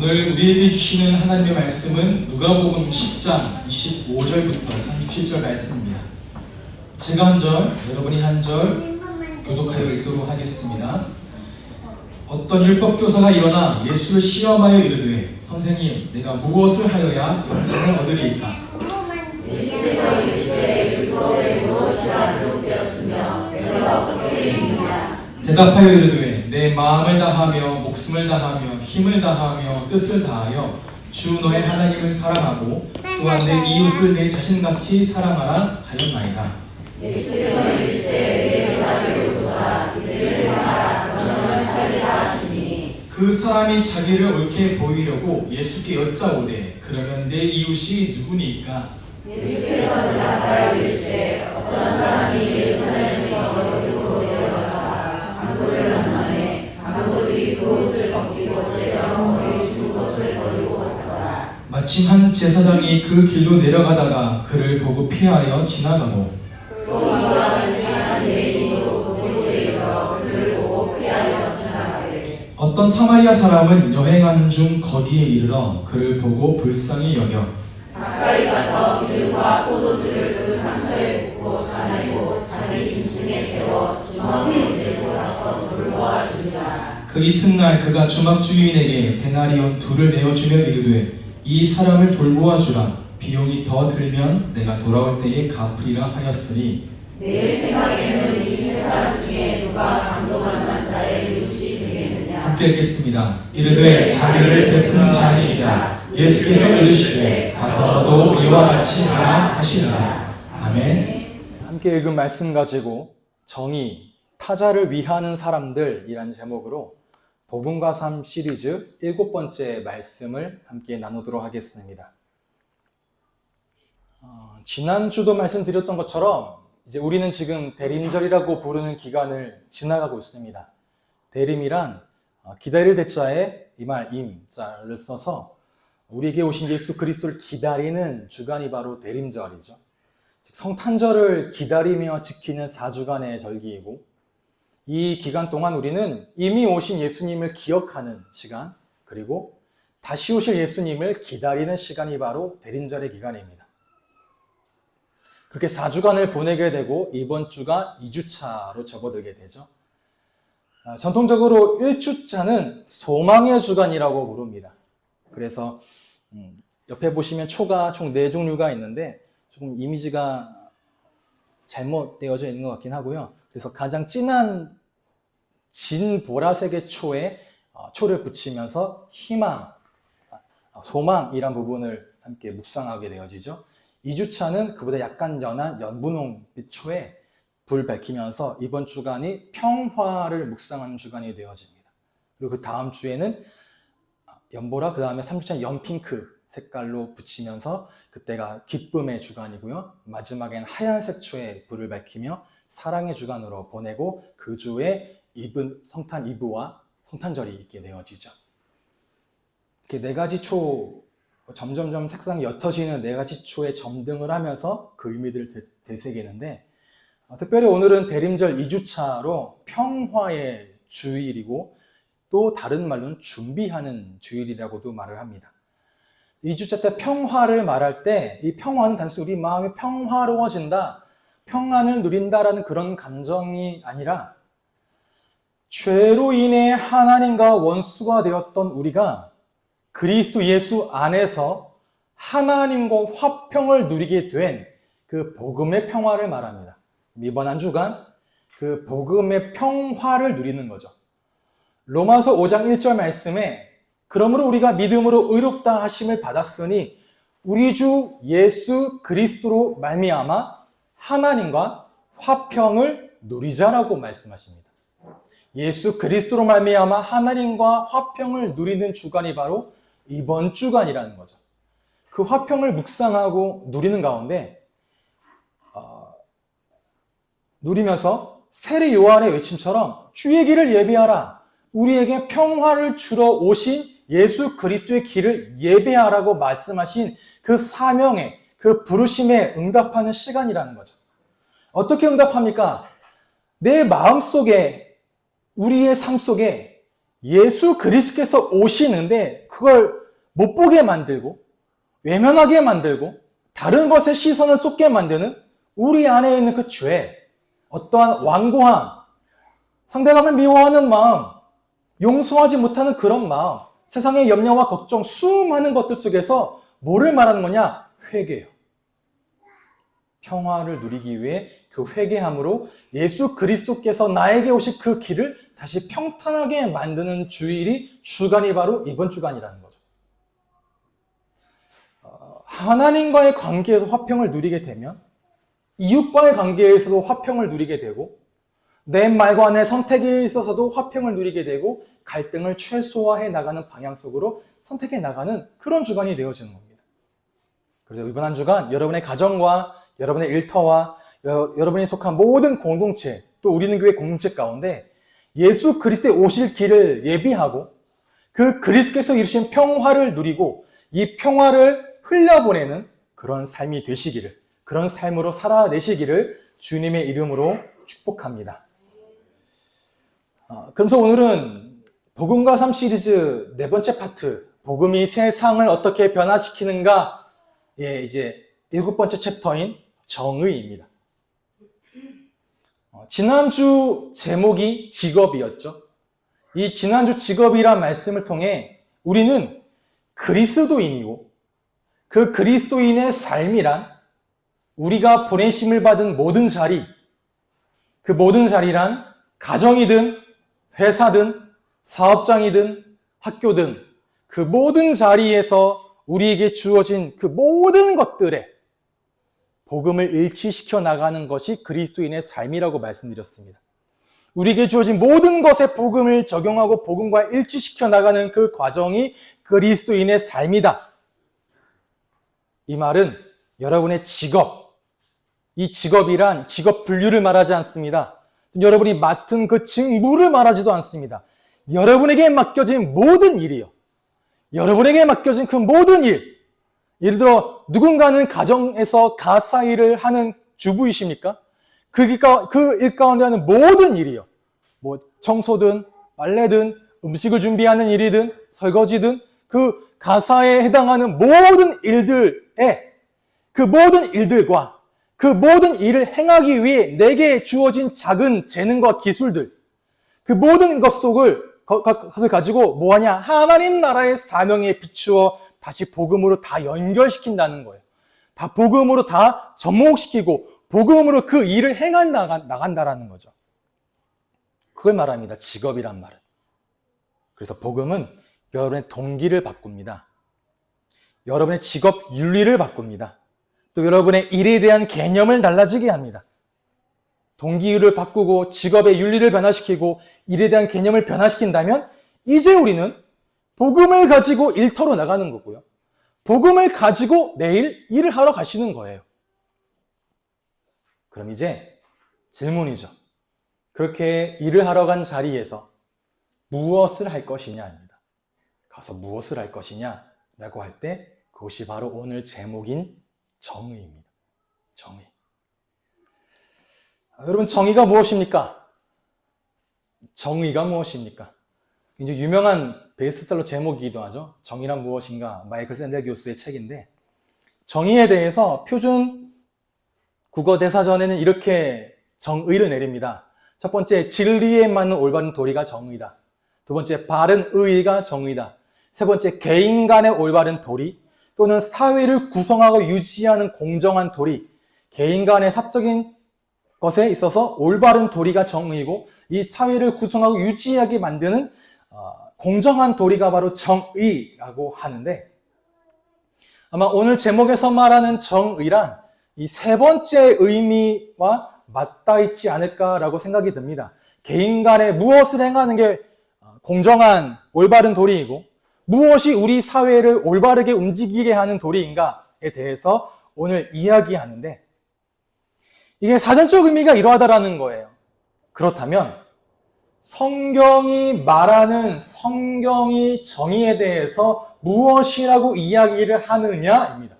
오늘 우리에게 주시는 하나님의 말씀은 누가복음 10장 25절부터 37절 말씀입니다. 제가 한 절, 여러분이 한 절 교독하여 읽도록 하겠습니다. 어떤 율법교사가 일어나 예수를 시험하여 이르되 선생님, 내가 무엇을 하여야 영생을 얻으리이까? 예수께서 이르시되 율법에 무엇이라 기록되었으며 내가 어떻게 읽느냐? 대답하여 이르되 내 마음을 다하며 목숨을 다하며 힘을 다하며 뜻을 다하여 주 너의 하나님을 사랑하고 또한 내 이웃을 내 자신같이 사랑하라 하였나이다. 예수께서 이르시되 내게 말하기로다 이를 행하라 너는 살리라 하시니 그 사람이 자기를 옳게 보이려고 예수께 여짜오되 그러면 내 이웃이 누구니까? 예수께서 대답하여 이르시되 어떤 사람이 예루살렘에서 거리로 내려가다가 강도를 만나매 강도들이 그 옷을 벗기고 때려 거기 준 것을 버리고 갔더라. 마침 한 제사장이 그 길로 내려가다가 그를 보고 피하여 지나가고 또 이와 전시하는 예인도 그곳에 이르러 그를 보고 피하여 지나가되 어떤 사마리아 사람은 여행하는 중 거기에 이르러 그를 보고 불쌍히 여겨 가까이 가서 기름과 포도주를 그 상처에 붓고 사내고 자기 짐승에 태워 주먹으로 들고 나서 물을 모아주니라. 그 이튿날 그가 주막 주인에게 데나리온 2를 내어주며 이르되 이 사람을 돌보아 주라. 비용이 더 들면 내가 돌아올 때에 갚으리라 하였으니 내 생각에는 이 세 사람 중에 누가 강도 만난 자의 이웃이 되겠느냐. 함께 읽겠습니다. 이르되 자비를 베푸는 자니이다. 예수께서 이르시되 가서 너도 이와 같이 하라 하시니라. 아멘. 함께 읽은 말씀 가지고 정의, 타자를 위하는 사람들이라는 제목으로 복음과 삶 시리즈 7번째 말씀을 함께 나누도록 하겠습니다. 지난주도 말씀드렸던 것처럼 이제 우리는 지금 대림절이라고 부르는 기간을 지나가고 있습니다. 대림이란 기다릴 대자에 이말 임자를 써서 우리에게 오신 예수 그리스도를 기다리는 주간이 바로 대림절이죠. 즉 성탄절을 기다리며 지키는 4주간의 절기이고 이 기간 동안 우리는 이미 오신 예수님을 기억하는 시간, 그리고 다시 오실 예수님을 기다리는 시간이 바로 대림절의 기간입니다. 그렇게 4주간을 보내게 되고 이번 주가 2주차로 접어들게 되죠. 전통적으로 1주차는 소망의 주간이라고 부릅니다. 그래서 옆에 보시면 초가 총 4종류가 있는데 조금 이미지가 잘못되어져 있는 것 같긴 하고요. 그래서 가장 진한 진 보라색의 초에 초를 붙이면서 희망, 소망이란 부분을 함께 묵상하게 되어지죠. 2주차는 그보다 약간 연한 연분홍빛 초에 불 밝히면서 이번 주간이 평화를 묵상하는 주간이 되어집니다. 그리고 그 다음 주에는 연보라, 그 다음에 3주차는 연핑크 색깔로 붙이면서 그때가 기쁨의 주간이고요. 마지막엔 하얀색 초에 불을 밝히며 사랑의 주간으로 보내고 그 주에 성탄 이브와 성탄절이 있게 되어지죠. 이렇게 4가지 초, 점점점 색상이 옅어지는 4가지 초에 점등을 하면서 그 의미들을 되새기는데 특별히 오늘은 대림절 2주차로 평화의 주일이고 또 다른 말로는 준비하는 주일이라고도 말을 합니다. 2주차 때 평화를 말할 때 이 평화는 단순히 우리 마음이 평화로워진다, 평안을 누린다라는 그런 감정이 아니라 죄로 인해 하나님과 원수가 되었던 우리가 그리스도 예수 안에서 하나님과 화평을 누리게 된 그 복음의 평화를 말합니다. 이번 한 주간 그 복음의 평화를 누리는 거죠. 로마서 5장 1절 말씀에 그러므로 우리가 믿음으로 의롭다 하심을 받았으니 우리 주 예수 그리스도로 말미암아 하나님과 화평을 누리자라고 말씀하십니다. 예수 그리스도로 말미암아 하나님과 화평을 누리는 주간이 바로 이번 주간이라는 거죠. 그 화평을 묵상하고 누리는 가운데 누리면서 세례 요한의 외침처럼 주의 길을 예비하라, 우리에게 평화를 주러 오신 예수 그리스도의 길을 예배하라고 말씀하신 그 사명에, 그 부르심에 응답하는 시간이라는 거죠. 어떻게 응답합니까? 내 마음속에, 우리의 삶 속에 예수 그리스도께서 오시는데 그걸 못 보게 만들고 외면하게 만들고 다른 것에 시선을 쏟게 만드는 우리 안에 있는 그 죄, 어떠한 완고함, 상대방을 미워하는 마음, 용서하지 못하는 그런 마음, 세상의 염려와 걱정, 수많은 것들 속에서 뭐를 말하는 거냐? 회개예요. 평화를 누리기 위해 그 회개함으로 예수 그리스도께서 나에게 오신 그 길을 다시 평탄하게 만드는 주일이 주간이 바로 이번 주간이라는 거죠. 하나님과의 관계에서 화평을 누리게 되면 이웃과의 관계에서도 화평을 누리게 되고 내 말과 내 선택에 있어서도 화평을 누리게 되고 갈등을 최소화해 나가는 방향 속으로 선택해 나가는 그런 주간이 되어지는 겁니다. 그래서 이번 한 주간 여러분의 가정과 여러분의 일터와 여러분이 속한 모든 공동체 또 우리는 교회 공동체 가운데 예수 그리스도의 오실 길을 예비하고 그 그리스도께서 이루신 평화를 누리고 이 평화를 흘려보내는 그런 삶이 되시기를, 그런 삶으로 살아내시기를 주님의 이름으로 축복합니다. 그래서 오늘은 복음과 삶 시리즈 네 번째 파트, 복음이 세상을 어떻게 변화시키는가, 이제 7번째 챕터인 정의입니다. 지난주 제목이 직업이었죠. 이 지난주 직업이란 말씀을 통해 우리는 그리스도인이고 그 그리스도인의 삶이란 우리가 보내심을 받은 모든 자리, 그 모든 자리란 가정이든 회사든 사업장이든 학교든 그 모든 자리에서 우리에게 주어진 그 모든 것들에 복음을 일치시켜 나가는 것이 그리스도인의 삶이라고 말씀드렸습니다. 우리에게 주어진 모든 것에 복음을 적용하고 복음과 일치시켜 나가는 그 과정이 그리스도인의 삶이다. 이 말은 여러분의 직업, 이 직업이란 직업 분류를 말하지 않습니다. 여러분이 맡은 그 직무를 말하지도 않습니다. 여러분에게 맡겨진 모든 일이요. 여러분에게 맡겨진 그 모든 일. 예를 들어 누군가는 가정에서 가사 일을 하는 주부이십니까? 그 일 가운데 하는 모든 일이요. 뭐 청소든 빨래든 음식을 준비하는 일이든 설거지든 그 가사에 해당하는 모든 일들에 그 모든 일들과 그 모든 일을 행하기 위해 내게 주어진 작은 재능과 기술들, 그 모든 것을 가지고 뭐하냐? 하나님 나라의 사명에 비추어 다시 복음으로 다 연결시킨다는 거예요. 다 복음으로 다 접목시키고 복음으로 그 일을 행해 나간다라는 거죠. 그걸 말합니다. 직업이란 말은. 그래서 복음은 여러분의 동기를 바꿉니다. 여러분의 직업 윤리를 바꿉니다. 또 여러분의 일에 대한 개념을 달라지게 합니다. 동기를 바꾸고 직업의 윤리를 변화시키고 일에 대한 개념을 변화시킨다면 이제 우리는 복음을 가지고 일터로 나가는 거고요. 복음을 가지고 내일 일을 하러 가시는 거예요. 그럼 이제 질문이죠. 그렇게 일을 하러 간 자리에서 무엇을 할 것이냐입니다. 가서 무엇을 할 것이냐라고 할 때 그것이 바로 오늘 제목인 정의입니다. 정의. 여러분, 정의가 무엇입니까? 정의가 무엇입니까? 굉장히 유명한 베스트셀러 제목이기도 하죠. 정의란 무엇인가? 마이클 샌델 교수의 책인데 정의에 대해서 표준 국어 대사전에는 이렇게 정의를 내립니다. 첫 번째, 진리에 맞는 올바른 도리가 정의다. 두 번째, 바른 의의가 정의다. 세 번째, 개인 간의 올바른 도리 또는 사회를 구성하고 유지하는 공정한 도리, 개인 간의 사적인 것에 있어서 올바른 도리가 정의이고 이 사회를 구성하고 유지하게 만드는 공정한 도리가 바로 정의라고 하는데 아마 오늘 제목에서 말하는 정의란 이 세 번째 의미와 맞닿아 있지 않을까라고 생각이 듭니다. 개인 간에 무엇을 행하는 게 공정한 올바른 도리이고 무엇이 우리 사회를 올바르게 움직이게 하는 도리인가에 대해서 오늘 이야기하는데 이게 사전적 의미가 이러하다라는 거예요. 그렇다면 성경이 말하는 성경이 정의에 대해서 무엇이라고 이야기를 하느냐입니다.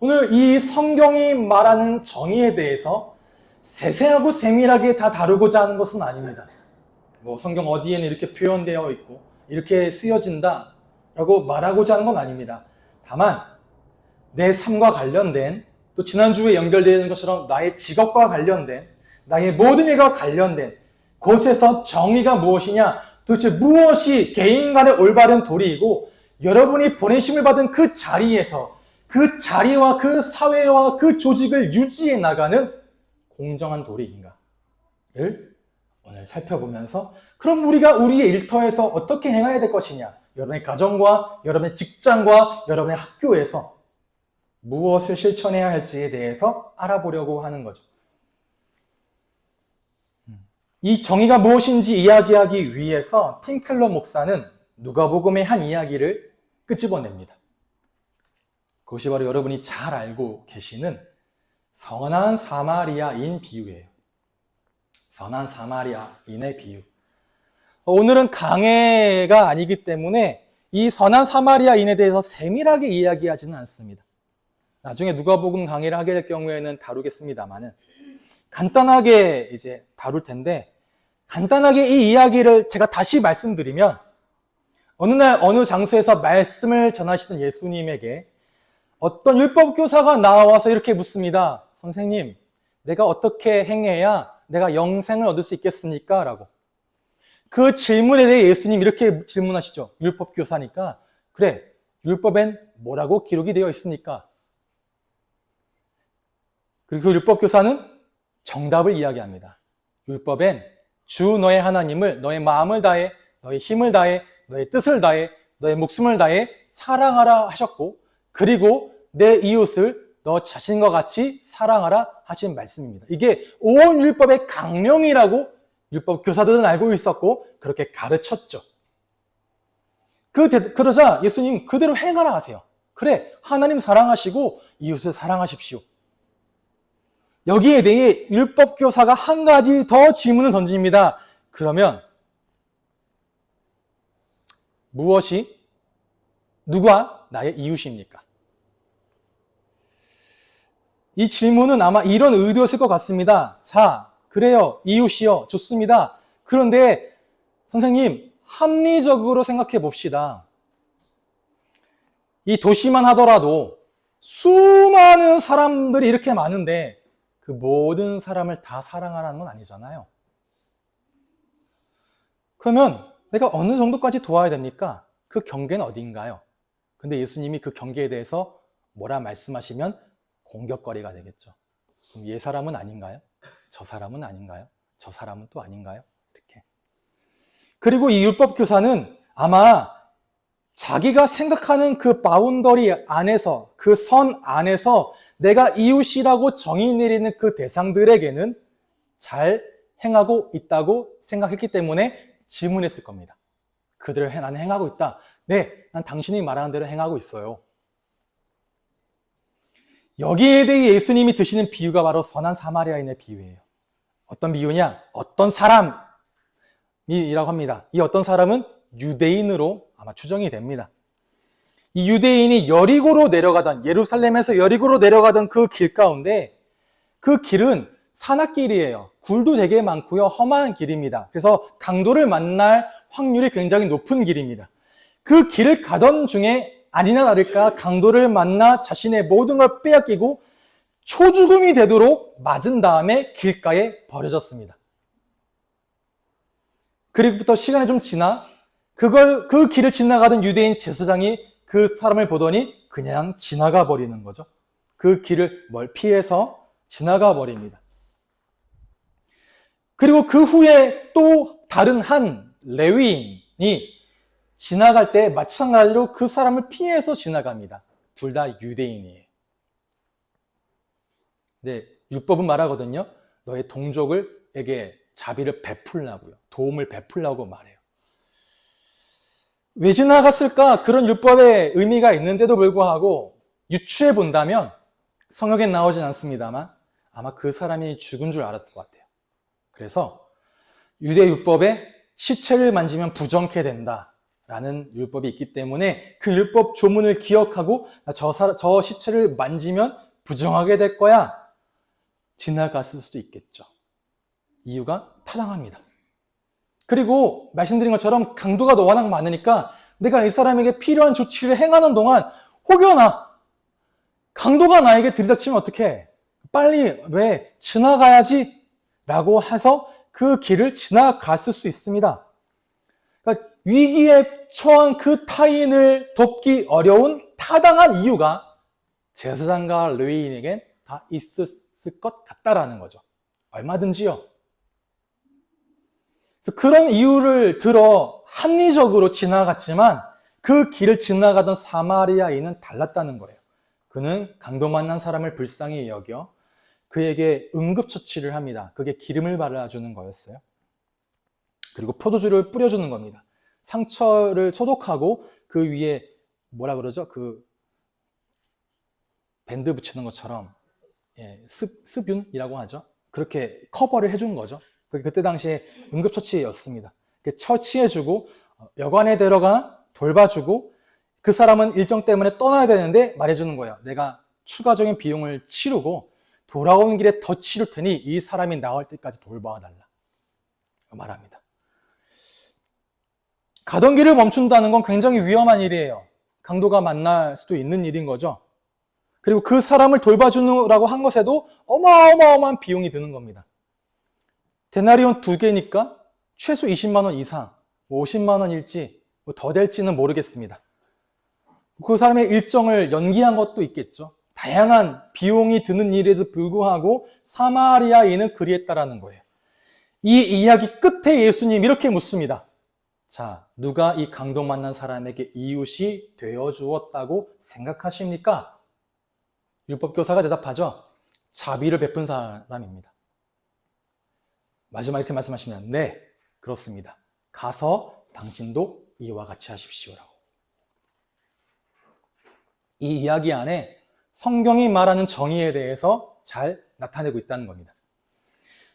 오늘 이 성경이 말하는 정의에 대해서 세세하고 세밀하게 다 다루고자 하는 것은 아닙니다. 뭐 성경 어디에는 이렇게 표현되어 있고 이렇게 쓰여진다라고 말하고자 하는 건 아닙니다. 다만 내 삶과 관련된, 또 지난주에 연결되는 것처럼 나의 직업과 관련된, 나의 모든 일과 관련된 곳에서 정의가 무엇이냐, 도대체 무엇이 개인 간의 올바른 도리이고 여러분이 보내심을 받은 그 자리에서 그 자리와 그 사회와 그 조직을 유지해 나가는 공정한 도리인가를 오늘 살펴보면서, 그럼 우리가 우리의 일터에서 어떻게 행해야 될 것이냐, 여러분의 가정과 여러분의 직장과 여러분의 학교에서 무엇을 실천해야 할지에 대해서 알아보려고 하는 거죠. 이 정의가 무엇인지 이야기하기 위해서 팀 켈러 목사는 누가복음의 한 이야기를 끄집어냅니다. 그것이 바로 여러분이 잘 알고 계시는 선한 사마리아인 비유예요. 선한 사마리아인의 비유. 오늘은 강해가 아니기 때문에 이 선한 사마리아인에 대해서 세밀하게 이야기하지는 않습니다. 나중에 누가복음 강의를 하게 될 경우에는 다루겠습니다만은 간단하게 이제 다룰 텐데, 간단하게 이 이야기를 제가 다시 말씀드리면, 어느 날 어느 장소에서 말씀을 전하시던 예수님에게 어떤 율법교사가 나와서 이렇게 묻습니다. 선생님, 내가 어떻게 행해야 내가 영생을 얻을 수 있겠습니까? 라고. 그 질문에 대해 예수님 이렇게 질문하시죠. 율법교사니까. 그래, 율법엔 뭐라고 기록이 되어 있습니까? 그리고 그 율법교사는 정답을 이야기합니다. 율법엔 주 너의 하나님을 너의 마음을 다해, 너의 힘을 다해, 너의 뜻을 다해, 너의 목숨을 다해 사랑하라 하셨고, 그리고 내 이웃을 너 자신과 같이 사랑하라 하신 말씀입니다. 이게 온 율법의 강령이라고 율법 교사들은 알고 있었고 그렇게 가르쳤죠. 그러자 예수님 그대로 행하라 하세요. 그래, 하나님 사랑하시고 이웃을 사랑하십시오. 여기에 대해 율법 교사가 한 가지 더 질문을 던집니다. 그러면 누가 나의 이웃입니까? 이 질문은 아마 이런 의도였을 것 같습니다. 자, 그래요. 이웃이요. 좋습니다. 그런데 선생님, 합리적으로 생각해 봅시다. 이 도시만 하더라도 수많은 사람들이 이렇게 많은데 그 모든 사람을 다 사랑하라는 건 아니잖아요. 그러면 내가 어느 정도까지 도와야 됩니까? 그 경계는 어딘가요? 근데 예수님이 그 경계에 대해서 뭐라 말씀하시면 공격거리가 되겠죠. 그럼 얘 사람은 아닌가요? 저 사람은 아닌가요? 저 사람은 또 아닌가요? 이렇게. 그리고 이 율법 교사는 아마 자기가 생각하는 그 바운더리 안에서, 그 선 안에서 내가 이웃이라고 정의 내리는 그 대상들에게는 잘 행하고 있다고 생각했기 때문에 질문했을 겁니다. 그대로 나는 행하고 있다. 네, 난 당신이 말하는 대로 행하고 있어요. 여기에 대해 예수님이 드시는 비유가 바로 선한 사마리아인의 비유예요. 어떤 비유냐? 어떤 사람이라고 합니다. 이 어떤 사람은 유대인으로 아마 추정이 됩니다. 이 유대인이 여리고로 내려가던, 예루살렘에서 여리고로 내려가던 그 길 가운데, 그 길은 산악길이에요. 굴도 되게 많고요. 험한 길입니다. 그래서 강도를 만날 확률이 굉장히 높은 길입니다. 그 길을 가던 중에 아니나 다를까 강도를 만나 자신의 모든 걸 빼앗기고 초죽음이 되도록 맞은 다음에 길가에 버려졌습니다. 그리고부터 시간이 좀 지나 그 길을 지나가던 유대인 제사장이 그 사람을 보더니 그냥 지나가 버리는 거죠. 그 길을 피해서 지나가 버립니다. 그리고 그 후에 또 다른 한 레위인이 지나갈 때 마찬가지로 그 사람을 피해서 지나갑니다. 둘 다 유대인이에요. 네, 율법은 말하거든요. 너의 동족에게 자비를 베풀라고요. 도움을 베풀라고 말해요. 왜 지나갔을까? 그런 율법의 의미가 있는데도 불구하고 유추해 본다면 성경에 나오진 않습니다만 아마 그 사람이 죽은 줄 알았을 것 같아요. 그래서 유대 율법에 시체를 만지면 부정케 된다라는 율법이 있기 때문에 그 율법 조문을 기억하고 저 시체를 만지면 부정하게 될 거야. 지나갔을 수도 있겠죠. 이유가 타당합니다. 그리고 말씀드린 것처럼 강도가 워낙 많으니까 내가 이 사람에게 필요한 조치를 행하는 동안 혹여나 강도가 나에게 들이닥치면 어떡해? 빨리 왜 지나가야지? 라고 해서 그 길을 지나갔을 수 있습니다. 그러니까 위기에 처한 그 타인을 돕기 어려운 타당한 이유가 제사장과 레위인에겐 다 있었을 것 같다라는 거죠. 얼마든지요. 그런 이유를 들어 합리적으로 지나갔지만 그 길을 지나가던 사마리아인은 달랐다는 거예요. 그는 강도 만난 사람을 불쌍히 여겨 그에게 응급처치를 합니다. 그게 기름을 발라주는 거였어요. 그리고 포도주를 뿌려주는 겁니다. 상처를 소독하고 그 위에 뭐라 그러죠? 그 밴드 붙이는 것처럼 스뷴이라고 하죠. 그렇게 커버를 해준 거죠. 그때 당시에 응급처치였습니다. 처치해주고 여관에 데려가 돌봐주고 그 사람은 일정 때문에 떠나야 되는데 말해주는 거예요. 내가 추가적인 비용을 치르고 돌아오는 길에 더 치를 테니 이 사람이 나올 때까지 돌봐달라 말합니다. 가던 길을 멈춘다는 건 굉장히 위험한 일이에요. 강도가 만날 수도 있는 일인 거죠. 그리고 그 사람을 돌봐주느라고 한 것에도 어마어마한 비용이 드는 겁니다. 데나리온 2개니까 최소 20만 원 이상, 50만 원일지 더 될지는 모르겠습니다. 그 사람의 일정을 연기한 것도 있겠죠. 다양한 비용이 드는 일에도 불구하고 사마리아인은 그리했다라는 거예요. 이 이야기 끝에 예수님 이렇게 묻습니다. 자, 누가 이 강도 만난 사람에게 이웃이 되어 주었다고 생각하십니까? 율법교사가 대답하죠. 자비를 베푼 사람입니다. 마지막에 이렇게 말씀하시면 네, 그렇습니다. 가서 당신도 이와 같이 하십시오라고. 이 이야기 안에 성경이 말하는 정의에 대해서 잘 나타내고 있다는 겁니다.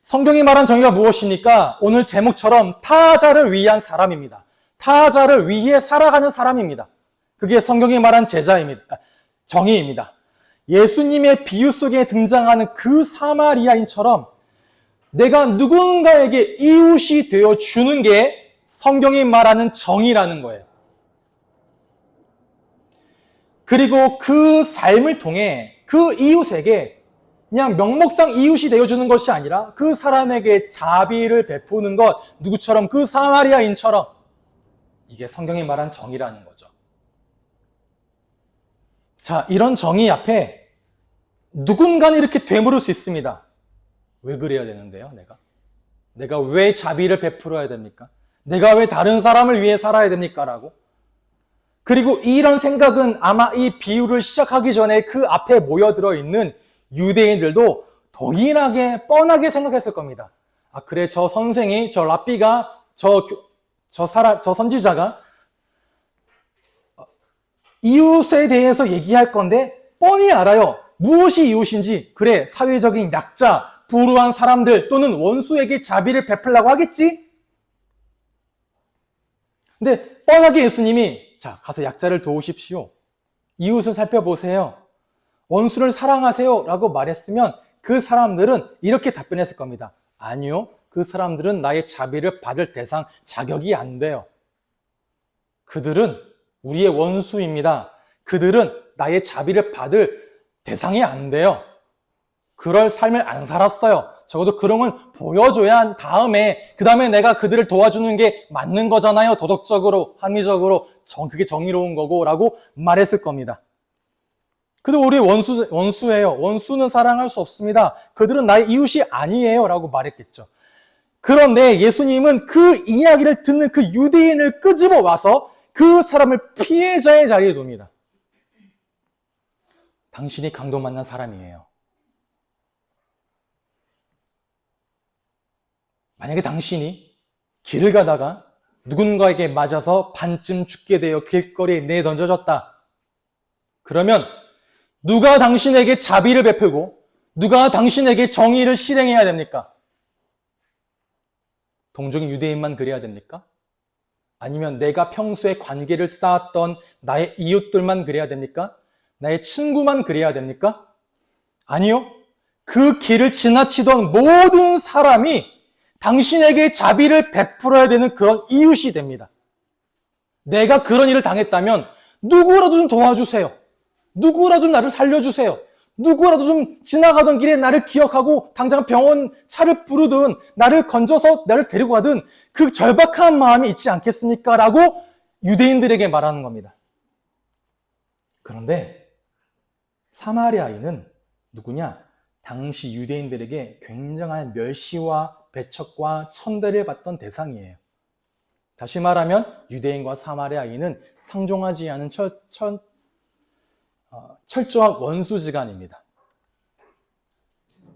성경이 말한 정의가 무엇입니까? 오늘 제목처럼 타자를 위한 사람입니다. 타자를 위해 살아가는 사람입니다. 그게 성경이 말한 정의입니다. 예수님의 비유 속에 등장하는 그 사마리아인처럼 내가 누군가에게 이웃이 되어 주는 게 성경이 말하는 정의라는 거예요. 그리고 그 삶을 통해 그 이웃에게 그냥 명목상 이웃이 되어주는 것이 아니라 그 사람에게 자비를 베푸는 것, 누구처럼 그 사마리아인처럼 이게 성경이 말한 정의라는 거죠. 자, 이런 정의 앞에 누군가는 이렇게 되물을 수 있습니다. 왜 그래야 되는데요, 내가? 내가 왜 자비를 베풀어야 됩니까? 내가 왜 다른 사람을 위해 살아야 됩니까? 라고. 그리고 이런 생각은 아마 이 비유를 시작하기 전에 그 앞에 모여들어 있는 유대인들도 동일하게 뻔하게 생각했을 겁니다. 아, 그래, 저 선생이, 저 랍비가, 저 선지자가 이웃에 대해서 얘기할 건데 뻔히 알아요. 무엇이 이웃인지. 그래, 사회적인 약자, 불우한 사람들 또는 원수에게 자비를 베풀라고 하겠지? 근데 뻔하게 예수님이 자, 가서 약자를 도우십시오. 이웃을 살펴보세요. 원수를 사랑하세요. 라고 말했으면 그 사람들은 이렇게 답변했을 겁니다. 아니요. 그 사람들은 나의 자비를 받을 대상, 자격이 안 돼요. 그들은 우리의 원수입니다. 그들은 나의 자비를 받을 대상이 안 돼요. 그럴 삶을 안 살았어요. 적어도 그런 건 보여줘야 한 다음에 그 다음에 내가 그들을 도와주는 게 맞는 거잖아요. 도덕적으로, 합리적으로 그게 정의로운 거고 라고 말했을 겁니다. 그래도 우리 원수예요. 원수는 사랑할 수 없습니다. 그들은 나의 이웃이 아니에요 라고 말했겠죠. 그런데 예수님은 그 이야기를 듣는 그 유대인을 끄집어 와서 그 사람을 피해자의 자리에 둡니다. 당신이 강도 만난 사람이에요. 만약에 당신이 길을 가다가 누군가에게 맞아서 반쯤 죽게 되어 길거리에 내던져졌다. 그러면 누가 당신에게 자비를 베풀고 누가 당신에게 정의를 실행해야 됩니까? 동종의 유대인만 그래야 됩니까? 아니면 내가 평소에 관계를 쌓았던 나의 이웃들만 그래야 됩니까? 나의 친구만 그래야 됩니까? 아니요. 그 길을 지나치던 모든 사람이 당신에게 자비를 베풀어야 되는 그런 이웃이 됩니다. 내가 그런 일을 당했다면 누구라도 좀 도와주세요. 누구라도 좀 나를 살려주세요. 누구라도 좀 지나가던 길에 나를 기억하고 당장 병원 차를 부르든 나를 건져서 나를 데리고 가든 그 절박한 마음이 있지 않겠습니까? 라고 유대인들에게 말하는 겁니다. 그런데 사마리아인은 누구냐? 당시 유대인들에게 굉장한 멸시와 배척과 천대를 받던 대상이에요. 다시 말하면 유대인과 사마리아인은 상종하지 않은 철저한 원수지간입니다.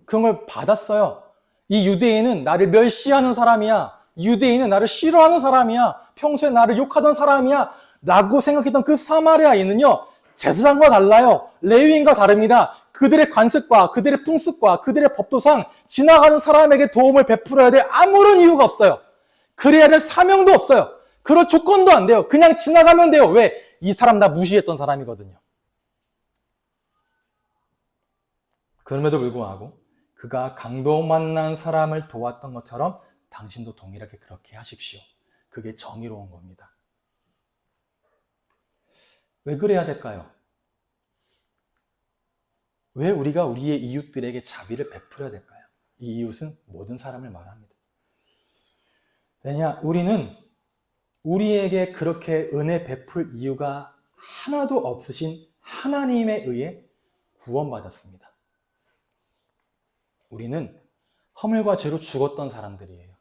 그런 걸 받았어요. 이 유대인은 나를 멸시하는 사람이야. 유대인은 나를 싫어하는 사람이야. 평소에 나를 욕하던 사람이야. 라고 생각했던 그 사마리아인은요, 제사장과 달라요. 레위인과 다릅니다. 그들의 관습과 그들의 풍습과 그들의 법도상 지나가는 사람에게 도움을 베풀어야 될 아무런 이유가 없어요. 그래야 될 사명도 없어요. 그럴 조건도 안 돼요. 그냥 지나가면 돼요. 왜? 이 사람 나 무시했던 사람이거든요. 그럼에도 불구하고 그가 강도 만난 사람을 도왔던 것처럼 당신도 동일하게 그렇게 하십시오. 그게 정의로운 겁니다. 왜 그래야 될까요? 왜 우리가 우리의 이웃들에게 자비를 베풀어야 될까요? 이 이웃은 모든 사람을 말합니다. 왜냐? 우리는 우리에게 그렇게 은혜 베풀 이유가 하나도 없으신 하나님에 의해 구원받았습니다. 우리는 허물과 죄로 죽었던 사람들이에요.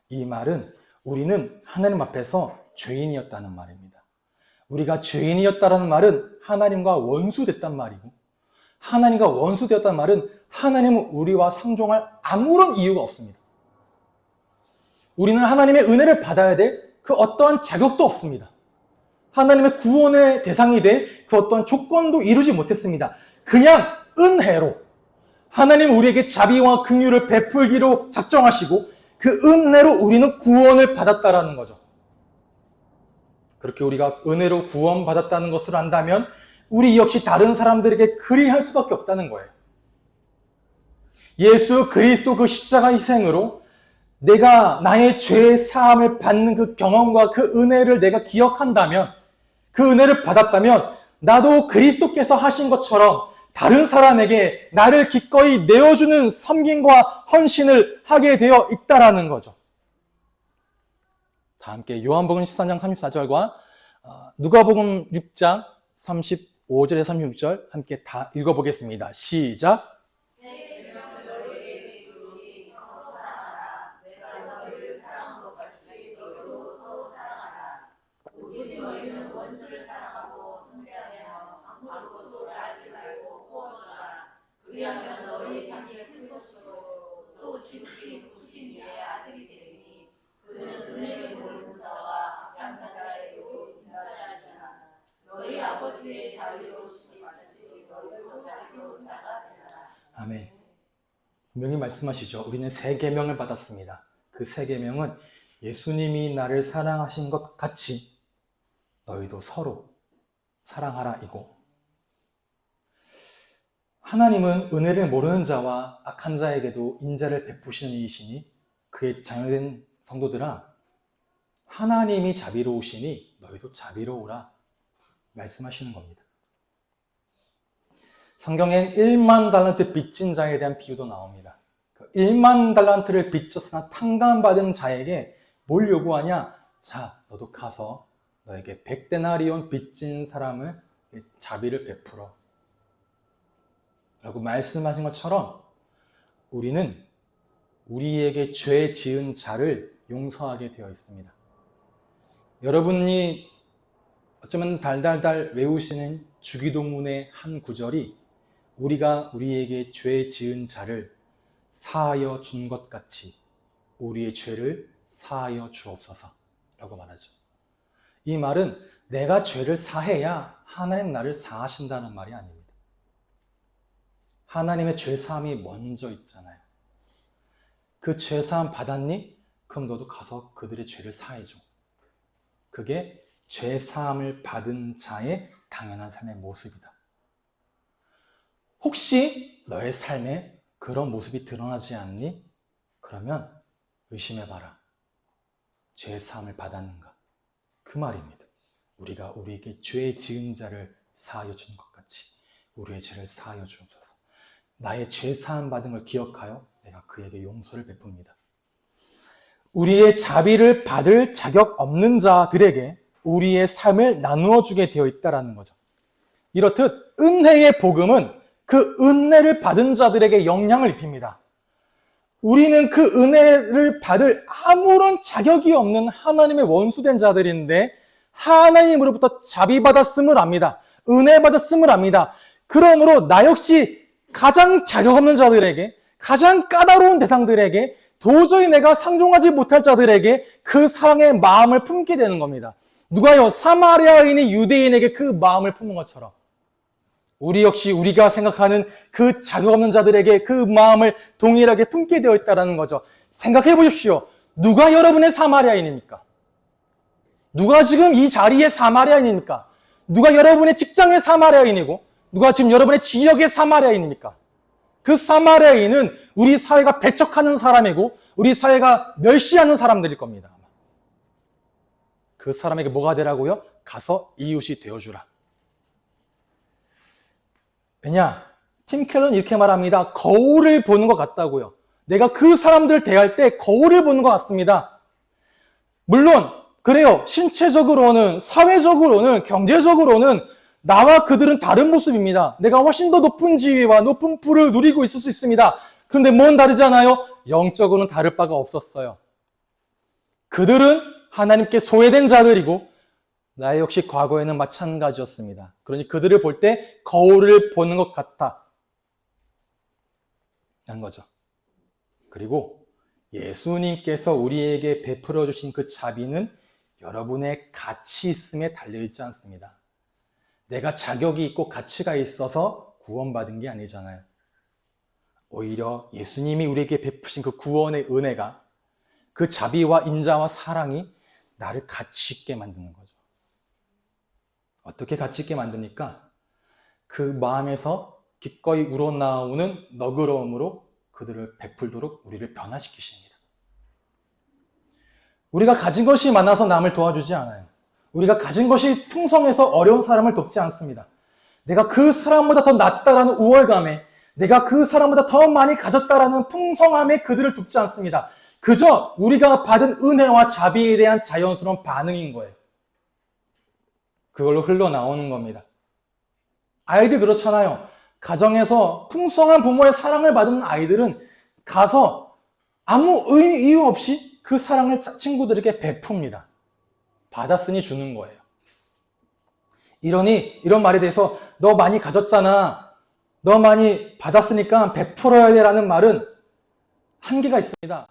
이 말은 우리는 하나님 앞에서 죄인이었다는 말입니다. 우리가 죄인이었다는 말은 하나님과 원수됐단 말이고, 하나님과 원수되었다는 말은 하나님은 우리와 상종할 아무런 이유가 없습니다. 우리는 하나님의 은혜를 받아야 될 그 어떠한 자격도 없습니다. 하나님의 구원의 대상이 될 그 어떤 조건도 이루지 못했습니다. 그냥 은혜로 하나님 우리에게 자비와 긍휼을 베풀기로 작정하시고 그 은혜로 우리는 구원을 받았다라는 거죠. 그렇게 우리가 은혜로 구원받았다는 것을 안다면 우리 역시 다른 사람들에게 그리할 수밖에 없다는 거예요. 예수 그리스도 그 십자가 희생으로 내가 나의 죄의 사함을 받는 그 경험과 그 은혜를 내가 기억한다면, 그 은혜를 받았다면 나도 그리스도께서 하신 것처럼 다른 사람에게 나를 기꺼이 내어주는 섬김과 헌신을 하게 되어 있다라는 거죠. 다 함께 요한복음 13장 34절과 누가복음 6장 35절에서 36절 함께 다 읽어보겠습니다. 시작! 그리하면 너희 자기의 큰 것이고 또 지극히 높으신 이의 아들이 되리니 그는 은혜를 모르는 자와 약한 자에게도 인자하시나 너희 아버지의 자비로우심이 같이 너희도 자비로운 자가 되라. 아멘. 분명히 말씀하시죠. 우리는 새 계명을 받았습니다. 그 새 계명은 예수님이 나를 사랑하신 것 같이 너희도 서로 사랑하라 이고, 하나님은 은혜를 모르는 자와 악한 자에게도 인자를 베푸시는 이이시니 그의 자녀된 성도들아, 하나님이 자비로우시니 너희도 자비로우라 말씀하시는 겁니다. 성경엔 1만 달란트 빚진 자에 대한 비유도 나옵니다. 1만 달란트를 빚졌으나 탕감받은 자에게 뭘 요구하냐? 자, 너도 가서 너에게 100데나리온 빚진 사람을 자비를 베풀어 라고 말씀하신 것처럼 우리는 우리에게 죄 지은 자를 용서하게 되어 있습니다. 여러분이 어쩌면 달달달 외우시는 주기도문의 한 구절이 우리가 우리에게 죄 지은 자를 사하여 준 것 같이 우리의 죄를 사하여 주옵소서 라고 말하죠. 이 말은 내가 죄를 사해야 하나님 나를 사하신다는 말이 아닙니다. 하나님의 죄사함이 먼저 있잖아요. 그 죄사함 받았니? 그럼 너도 가서 그들의 죄를 사해줘. 그게 죄사함을 받은 자의 당연한 삶의 모습이다. 혹시 너의 삶에 그런 모습이 드러나지 않니? 그러면 의심해봐라. 죄 사함을 받았는가? 그 말입니다. 우리가 우리에게 죄 지은 자를 사하여 주는 것 같이 우리의 죄를 사하여 주옵소서. 나의 죄 사함 받은 걸 기억하여 내가 그에게 용서를 베풉니다. 우리의 자비를 받을 자격 없는 자들에게 우리의 삶을 나누어 주게 되어 있다는 거죠. 이렇듯 은혜의 복음은 그 은혜를 받은 자들에게 영향을 입힙니다. 우리는 그 은혜를 받을 아무런 자격이 없는 하나님의 원수된 자들인데 하나님으로부터 자비받았음을 압니다. 은혜 받았음을 압니다. 그러므로 나 역시 가장 자격 없는 자들에게, 가장 까다로운 대상들에게, 도저히 내가 상종하지 못할 자들에게 그 사랑의 마음을 품게 되는 겁니다. 누가요? 사마리아인이 유대인에게 그 마음을 품은 것처럼 우리 역시 우리가 생각하는 그 자격 없는 자들에게 그 마음을 동일하게 품게 되어 있다는 거죠. 생각해 보십시오. 누가 여러분의 사마리아인입니까? 누가 지금 이 자리에 사마리아인입니까? 누가 여러분의 직장의 사마리아인이고 누가 지금 여러분의 지역의 사마리아인입니까? 그 사마리아인은 우리 사회가 배척하는 사람이고 우리 사회가 멸시하는 사람들일 겁니다. 그 사람에게 뭐가 되라고요? 가서 이웃이 되어주라. 왜냐? 팀 켈러는 이렇게 말합니다. 거울을 보는 것 같다고요. 내가 그 사람들을 대할 때 거울을 보는 것 같습니다. 물론 그래요. 신체적으로는, 사회적으로는, 경제적으로는 나와 그들은 다른 모습입니다. 내가 훨씬 더 높은 지위와 높은 부를 누리고 있을 수 있습니다. 그런데 뭔 다르잖아요? 영적으로는 다를 바가 없었어요. 그들은 하나님께 소외된 자들이고 나 역시 과거에는 마찬가지였습니다. 그러니 그들을 볼 때 거울을 보는 것 같아. 한 거죠. 그리고 예수님께서 우리에게 베풀어 주신 그 자비는 여러분의 가치 있음에 달려있지 않습니다. 내가 자격이 있고 가치가 있어서 구원받은 게 아니잖아요. 오히려 예수님이 우리에게 베푸신 그 구원의 은혜가 그 자비와 인자와 사랑이 나를 가치 있게 만드는 거죠. 어떻게 가치 있게 만드니까? 그 마음에서 기꺼이 우러나오는 너그러움으로 그들을 베풀도록 우리를 변화시키십니다. 우리가 가진 것이 많아서 남을 도와주지 않아요. 우리가 가진 것이 풍성해서 어려운 사람을 돕지 않습니다. 내가 그 사람보다 더 낫다라는 우월감에, 내가 그 사람보다 더 많이 가졌다라는 풍성함에 그들을 돕지 않습니다. 그저 우리가 받은 은혜와 자비에 대한 자연스러운 반응인 거예요. 그걸로 흘러나오는 겁니다. 아이들 그렇잖아요. 가정에서 풍성한 부모의 사랑을 받은 아이들은 가서 아무 이유 없이 그 사랑을 친구들에게 베풉니다. 받았으니 주는 거예요. 이러니 이런 말에 대해서 너 많이 가졌잖아. 너 많이 받았으니까 베풀어야 돼 라는 말은 한계가 있습니다.